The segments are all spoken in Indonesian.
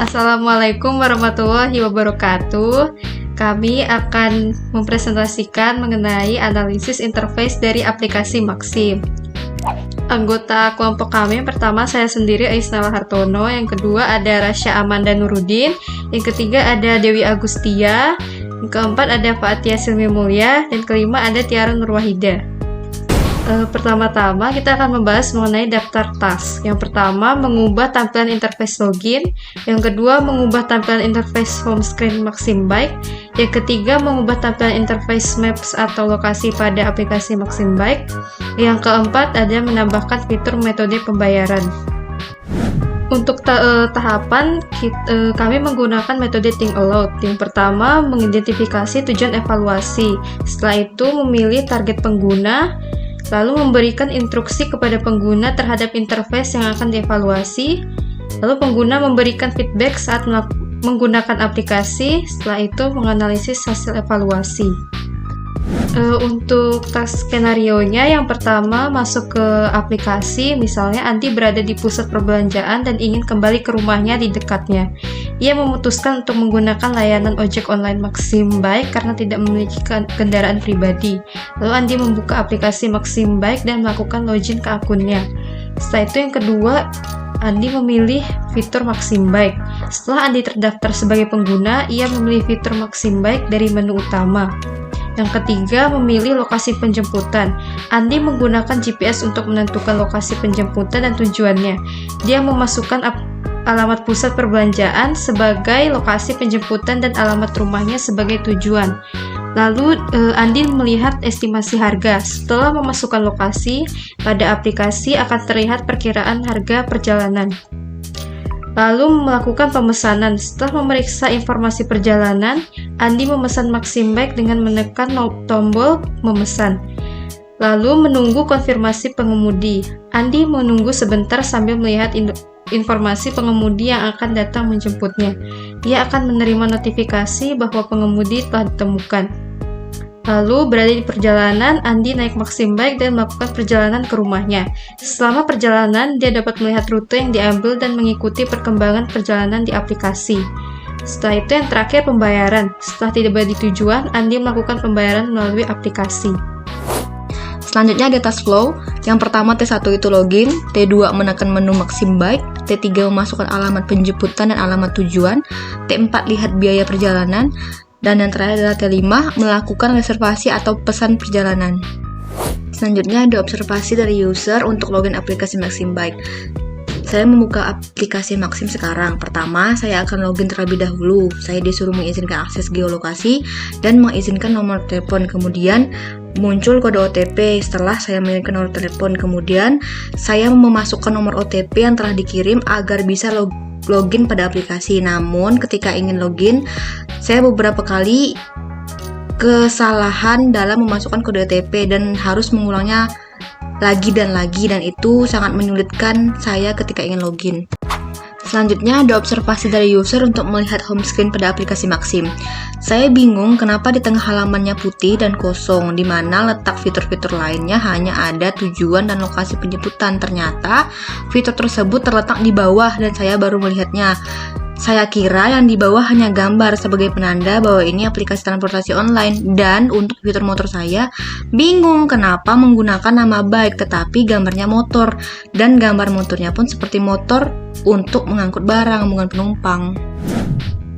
Assalamualaikum warahmatullahi wabarakatuh. Kami akan mempresentasikan mengenai analisis interface dari aplikasi Maxim. Anggota kelompok kami yang pertama saya sendiri Aisnala Hartono, yang kedua ada Rasya Amanda Nurudin, yang ketiga ada Dewi Agustia, yang keempat ada Fatia Silmi Mulya, dan kelima ada Tiara Nurwahida. Pertama-tama kita akan membahas mengenai daftar task. Yang pertama, mengubah tampilan interface login. Yang kedua, mengubah tampilan interface home screen Maxim Bike. Yang ketiga, mengubah tampilan interface maps atau lokasi pada aplikasi Maxim Bike. Yang keempat, ada menambahkan fitur metode pembayaran. Untuk tahapan, kami menggunakan metode think aloud. Yang pertama, mengidentifikasi tujuan evaluasi. Setelah itu, memilih target pengguna, lalu memberikan instruksi kepada pengguna terhadap interface yang akan dievaluasi. Lalu pengguna memberikan feedback saat menggunakan aplikasi. Setelah itu menganalisis hasil evaluasi. Untuk task skenario-nya, yang pertama masuk ke aplikasi. Misalnya Andi berada di pusat perbelanjaan dan ingin kembali ke rumahnya di dekatnya. Ia memutuskan untuk menggunakan layanan ojek online Maxim Bike karena tidak memiliki kendaraan pribadi. Lalu Andi membuka aplikasi Maxim Bike dan melakukan login ke akunnya. Setelah itu yang kedua, Andi memilih fitur Maxim Bike. Setelah Andi terdaftar sebagai pengguna, ia memilih fitur Maxim Bike dari menu utama. Yang ketiga, memilih lokasi penjemputan. Andi menggunakan GPS untuk menentukan lokasi penjemputan dan tujuannya. Dia memasukkan alamat pusat perbelanjaan sebagai lokasi penjemputan dan alamat rumahnya sebagai tujuan. Lalu Andi melihat estimasi harga. Setelah memasukkan lokasi, pada aplikasi akan terlihat perkiraan harga perjalanan. Lalu melakukan pemesanan. Setelah memeriksa informasi perjalanan, Andi memesan Maxim Bike dengan menekan tombol memesan. Lalu menunggu konfirmasi pengemudi. Andi menunggu sebentar sambil melihat informasi pengemudi yang akan datang menjemputnya. Ia akan menerima notifikasi bahwa pengemudi telah ditemukan. Lalu berada di perjalanan, Andi naik Maxim Bike dan melakukan perjalanan ke rumahnya. Selama perjalanan, dia dapat melihat rute yang diambil dan mengikuti perkembangan perjalanan di aplikasi. Setelah itu yang terakhir, pembayaran. Setelah tiba di tujuan, Andi melakukan pembayaran melalui aplikasi. Selanjutnya ada task flow. Yang pertama T1 itu login, T2 menekan menu Maxim Bike, T3 memasukkan alamat penjemputan dan alamat tujuan, T4 lihat biaya perjalanan, dan yang terakhir adalah T5 melakukan reservasi atau pesan perjalanan. Selanjutnya ada observasi dari user untuk login aplikasi Maxim Bike. Saya membuka aplikasi Maxim sekarang. Pertama, saya akan login terlebih dahulu. Saya disuruh mengizinkan akses geolokasi dan mengizinkan nomor telepon. Kemudian muncul kode OTP. Setelah saya mengirimkan nomor telepon, kemudian saya memasukkan nomor OTP yang telah dikirim agar bisa login pada aplikasi. Namun ketika ingin login, saya beberapa kali kesalahan dalam memasukkan kode OTP dan harus mengulangnya lagi dan itu sangat menyulitkan saya ketika ingin login. Selanjutnya ada observasi dari user untuk melihat home screen pada aplikasi Maxim. Saya bingung kenapa di tengah halamannya putih dan kosong, di mana letak fitur-fitur lainnya hanya ada tujuan dan lokasi penjemputan. Ternyata fitur tersebut terletak di bawah dan saya baru melihatnya. Saya kira yang di bawah hanya gambar sebagai penanda bahwa ini aplikasi transportasi online, dan untuk fitur motor saya bingung kenapa menggunakan nama bike tetapi gambarnya motor, dan gambar motornya pun seperti motor untuk mengangkut barang bukan penumpang.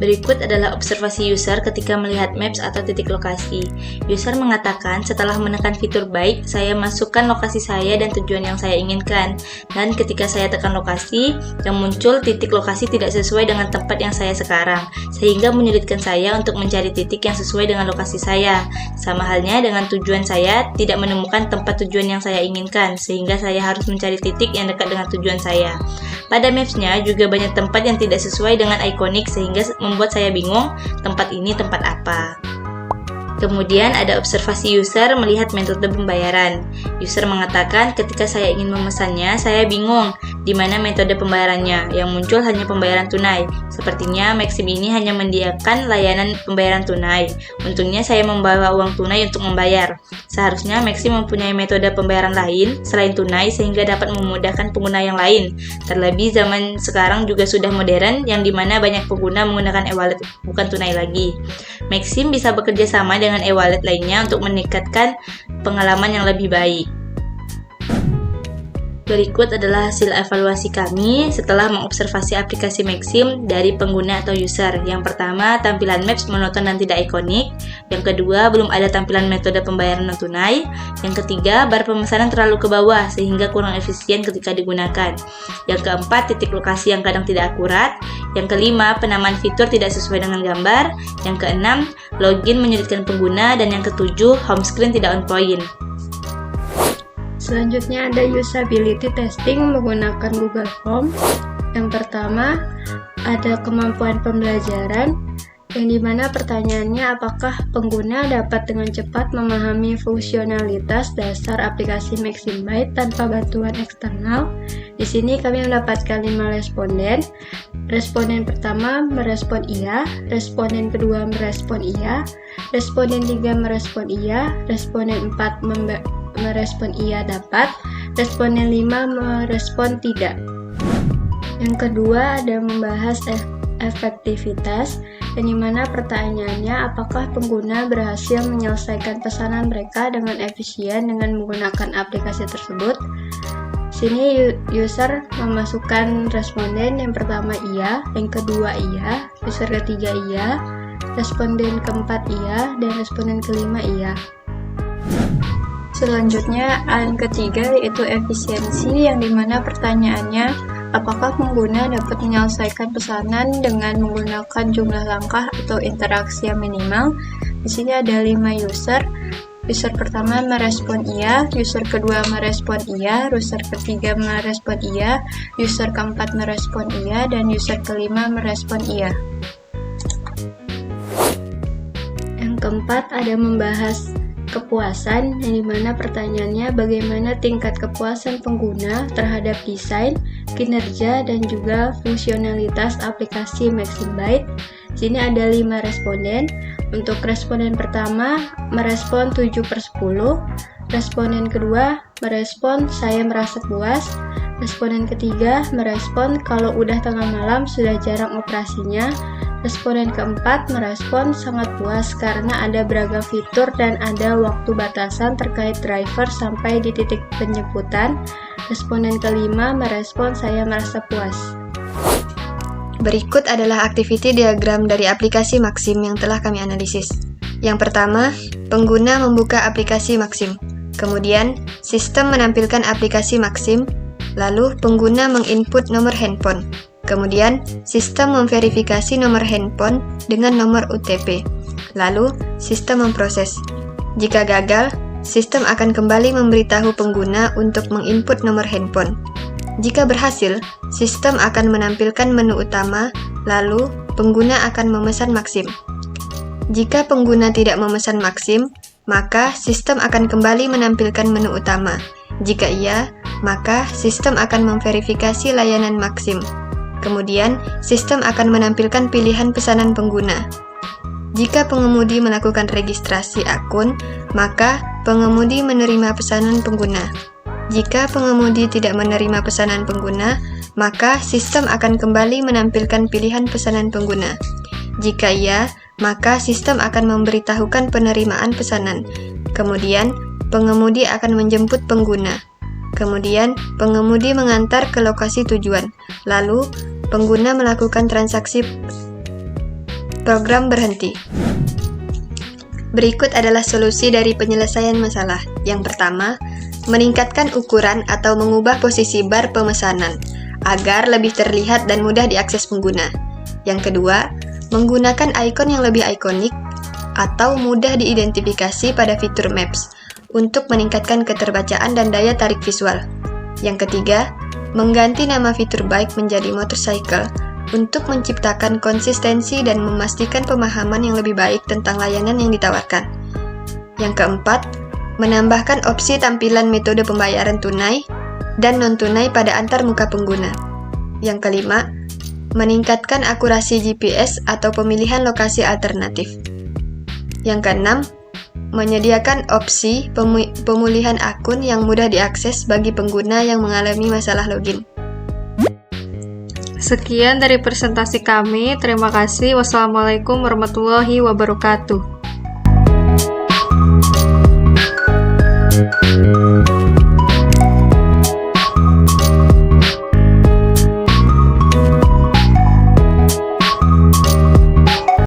Berikut adalah observasi user ketika melihat maps atau titik lokasi. User mengatakan, setelah menekan fitur bike, saya masukkan lokasi saya dan tujuan yang saya inginkan. Dan ketika saya tekan lokasi, yang muncul titik lokasi tidak sesuai dengan tempat yang saya sekarang, sehingga menyulitkan saya untuk mencari titik yang sesuai dengan lokasi saya. Sama halnya dengan tujuan saya tidak menemukan tempat tujuan yang saya inginkan, sehingga saya harus mencari titik yang dekat dengan tujuan saya. Pada maps-nya juga banyak tempat yang tidak sesuai dengan ikonik, sehingga membuat saya bingung tempat ini tempat apa. Kemudian ada observasi user melihat metode pembayaran. User mengatakan ketika saya ingin memesannya, saya bingung di mana metode pembayarannya yang muncul hanya pembayaran tunai. Sepertinya Maxim ini hanya menyediakan layanan pembayaran tunai. Untungnya saya membawa uang tunai untuk membayar. Seharusnya Maxim mempunyai metode pembayaran lain selain tunai sehingga dapat memudahkan pengguna yang lain. Terlebih zaman sekarang juga sudah modern yang dimana banyak pengguna menggunakan e-wallet bukan tunai lagi. Maxim bisa bekerja sama dengan e-wallet lainnya untuk meningkatkan pengalaman yang lebih baik. Berikut adalah hasil evaluasi kami setelah mengobservasi aplikasi Maxim dari pengguna atau user. Yang pertama, tampilan Maps monoton dan tidak ikonik. Yang kedua, belum ada tampilan metode pembayaran non tunai. Yang ketiga, bar pemesanan terlalu ke bawah sehingga kurang efisien ketika digunakan. Yang keempat, titik lokasi yang kadang tidak akurat. Yang kelima, penamaan fitur tidak sesuai dengan gambar. Yang keenam, login menyulitkan pengguna. Dan yang ketujuh, home screen tidak on point. Selanjutnya ada usability testing menggunakan Google Form. Yang pertama, ada kemampuan pembelajaran, yang dimana pertanyaannya apakah pengguna dapat dengan cepat memahami fungsionalitas dasar aplikasi Maxim Byte tanpa bantuan eksternal. Di sini kami mendapatkan 5 responden. Responden pertama merespon iya, responden kedua merespon iya, responden 3 merespon iya, responden 4 merespon iya dapat, responden 5 merespon tidak. Yang kedua ada membahas efektivitas, yang dimana pertanyaannya apakah pengguna berhasil menyelesaikan pesanan mereka dengan efisien dengan menggunakan aplikasi tersebut. Sini user memasukkan responden yang pertama iya, yang kedua iya, user ketiga iya, responden keempat iya, dan responden kelima iya. Selanjutnya, yang ketiga yaitu efisiensi, yang dimana pertanyaannya apakah pengguna dapat menyelesaikan pesanan dengan menggunakan jumlah langkah atau interaksi yang minimal. Di sini ada 5 user. User pertama merespon iya, user kedua merespon iya, user ketiga merespon iya, user keempat merespon iya, dan user kelima merespon iya. Yang keempat ada membahas kepuasan, yang dimana pertanyaannya bagaimana tingkat kepuasan pengguna terhadap desain, kinerja, dan juga fungsionalitas aplikasi Maxim Byte. Sini ada 5 responden. Untuk responden pertama merespon 7/10, responden kedua merespon saya merasa puas, responden ketiga merespon kalau udah tengah malam sudah jarang operasinya, responden keempat merespon sangat puas karena ada beragam fitur dan ada waktu batasan terkait driver sampai di titik penjemputan. Responden kelima merespon saya merasa puas. Berikut adalah activity diagram dari aplikasi Maxim yang telah kami analisis. Yang pertama, pengguna membuka aplikasi Maxim. Kemudian, sistem menampilkan aplikasi Maxim. Lalu, pengguna menginput nomor handphone. Kemudian, sistem memverifikasi nomor handphone dengan nomor OTP. Lalu, sistem memproses. Jika gagal, sistem akan kembali memberitahu pengguna untuk menginput nomor handphone. Jika berhasil, sistem akan menampilkan menu utama, lalu pengguna akan memesan Maxim. Jika pengguna tidak memesan Maxim, maka sistem akan kembali menampilkan menu utama. Jika iya, maka sistem akan memverifikasi layanan Maxim. Kemudian, sistem akan menampilkan pilihan pesanan pengguna. Jika pengemudi melakukan registrasi akun, maka pengemudi menerima pesanan pengguna. Jika pengemudi tidak menerima pesanan pengguna, maka sistem akan kembali menampilkan pilihan pesanan pengguna. Jika iya, maka sistem akan memberitahukan penerimaan pesanan. Kemudian, pengemudi akan menjemput pengguna. Kemudian, pengemudi mengantar ke lokasi tujuan. Lalu, pengguna melakukan transaksi. Program berhenti. Berikut adalah solusi dari penyelesaian masalah. Yang pertama, meningkatkan ukuran atau mengubah posisi bar pemesanan agar lebih terlihat dan mudah diakses pengguna. Yang kedua, menggunakan ikon yang lebih ikonik atau mudah diidentifikasi pada fitur Maps untuk meningkatkan keterbacaan dan daya tarik visual. Yang ketiga, mengganti nama fitur bike menjadi motorcycle untuk menciptakan konsistensi dan memastikan pemahaman yang lebih baik tentang layanan yang ditawarkan. Yang keempat, menambahkan opsi tampilan metode pembayaran tunai. dan non-tunai pada antarmuka pengguna. Yang kelima, meningkatkan akurasi GPS atau pemilihan lokasi alternatif. Yang keenam, menyediakan opsi pemulihan akun yang mudah diakses bagi pengguna yang mengalami masalah login. Sekian dari presentasi kami. Terima kasih. Wassalamualaikum warahmatullahi wabarakatuh.